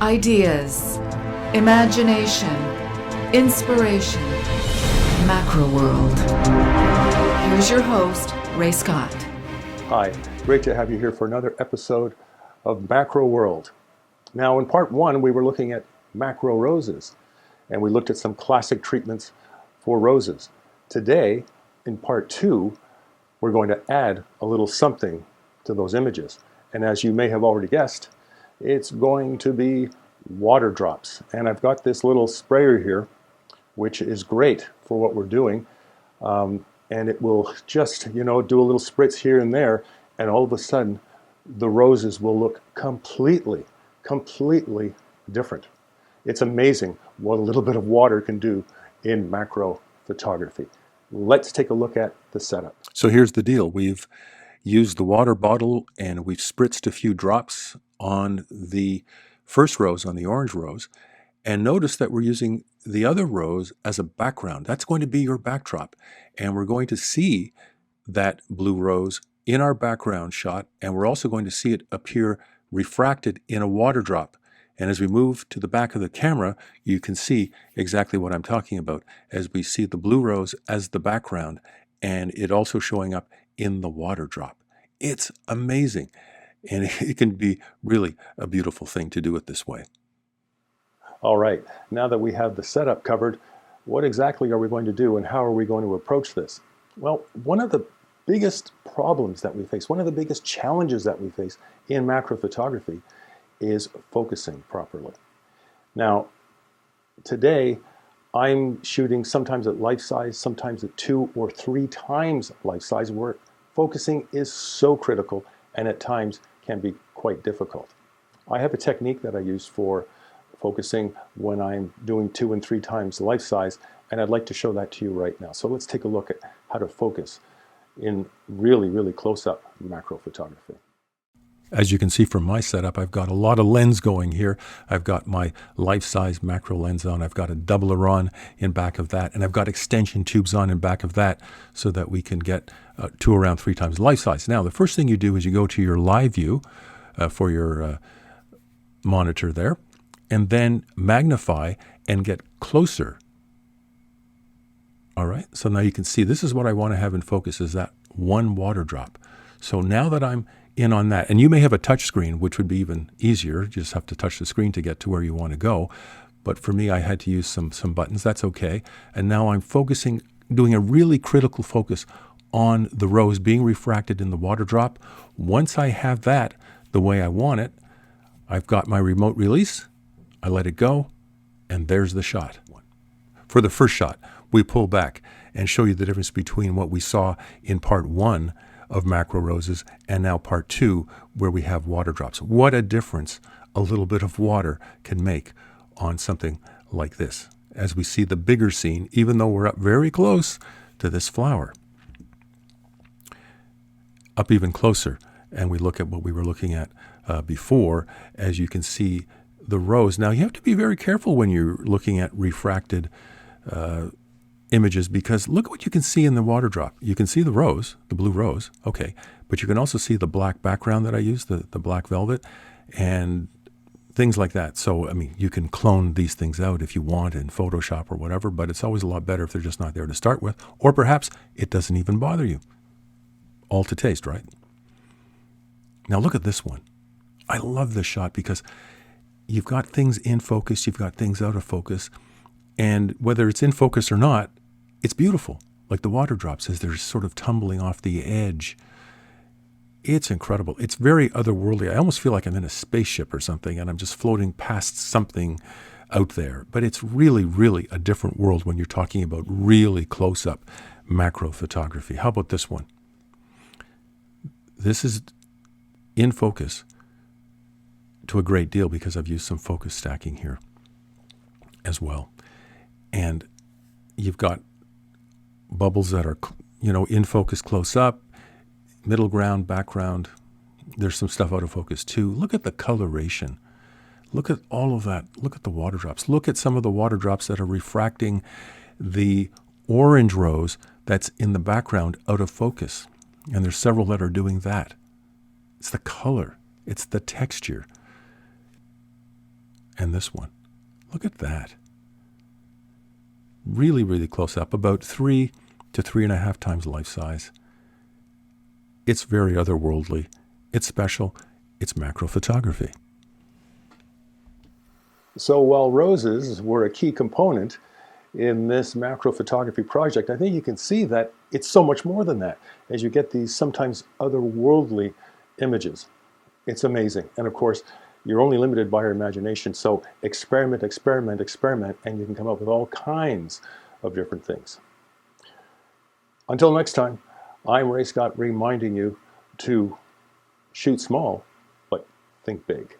Ideas, imagination, inspiration, MacroWorld. Here's your host, Ray Scott. Hi, great to have you here for another episode of MacroWorld. Now, in part one, we were looking at macro roses, and we looked at some classic treatments for roses. Today, in part two, we're going to add a little something to those images. And as you may have already guessed, it's going to be water drops. And I've got this little sprayer here, which is great for what we're doing. And it will just, do a little spritz here and there, and all of a sudden, the roses will look completely different. It's amazing what a little bit of water can do in macro photography. Let's take a look at the setup. So here's the deal. We've used the water bottle and we've spritzed a few drops on the first rose, on the orange rose, and notice that we're using the other rose as a background. That's going to be your backdrop, and we're going to see that blue rose in our background shot, and we're also going to see it appear refracted in a water drop. And as we move to the back of the camera, you can see exactly what I'm talking about, as we see the blue rose as the background, and it also showing up in the water drop. It's amazing. And it can be really a beautiful thing to do it this way. All right, now that we have the setup covered, what exactly are we going to do and how are we going to approach this? Well, one of the biggest problems that we face, one of the biggest challenges that we face in macro photography is focusing properly. Now, today I'm shooting sometimes at life size, sometimes at 2 or 3 times life size, where focusing is so critical and at times can be quite difficult. I have a technique that I use for focusing when I'm doing 2 and 3 times life size, and I'd like to show that to you right now. So let's take a look at how to focus in really close-up macro photography. As you can see from my setup, I've got a lot of lens going here. I've got my life-size macro lens on. I've got a doubler on in back of that, and I've got extension tubes on in back of that so that we can get to around 3 times life size. Now, the first thing you do is you go to your live view for your monitor there, and then magnify and get closer. All right, so now you can see this is what I want to have in focus, is that one water drop. So now that I'm in on that, and you may have a touch screen, which would be even easier. You just have to touch the screen to get to where you want to go. But for me, I had to use some buttons. That's okay. And now I'm focusing, doing a really critical focus on the rose being refracted in the water drop. Once I have that the way I want it, I've got my remote release. I let it go, and there's the shot. For the first shot, we pull back and show you the difference between what we saw in part 1 of macro roses and now part 2 where we have water drops. What a difference a little bit of water can make on something like this, as we see the bigger scene, even though we're up very close to this flower. Up even closer, and we look at what we were looking at before, as you can see the rose. Now, you have to be very careful when you're looking at refracted images, because look at what you can see in the water drop. You can see the rose, the blue rose, okay, but you can also see the black background that I used, the black velvet, and things like that. So, I mean, you can clone these things out if you want in Photoshop or whatever, but it's always a lot better if they're just not there to start with, or perhaps it doesn't even bother you. All to taste, right? Now look at this one. I love this shot because you've got things in focus, you've got things out of focus, and whether it's in focus or not, it's beautiful. Like the water drops as they're sort of tumbling off the edge. It's incredible. It's very otherworldly. I almost feel like I'm in a spaceship or something and I'm just floating past something out there. But it's really a different world when you're talking about really close-up macro photography. How about this one? This is in focus to a great deal because I've used some focus stacking here as well. And you've got bubbles that are, in focus close up, middle ground, background. There's some stuff out of focus too. Look at the coloration. Look at all of that. Look at the water drops. Look at some of the water drops that are refracting the orange rose that's in the background out of focus. And there's several that are doing that. It's the color. It's the texture. and this one. Look at that. Really, really close up, about 3 to 3.5 times life size. It's very otherworldly. It's special. It's macro photography. So while roses were a key component in this macro photography project, I think you can see that it's so much more than that as you get these sometimes otherworldly images. It's amazing. And of course, you're only limited by your imagination. So experiment, experiment, experiment, and you can come up with all kinds of different things. Until next time, I'm Ray Scott reminding you to shoot small, but think big.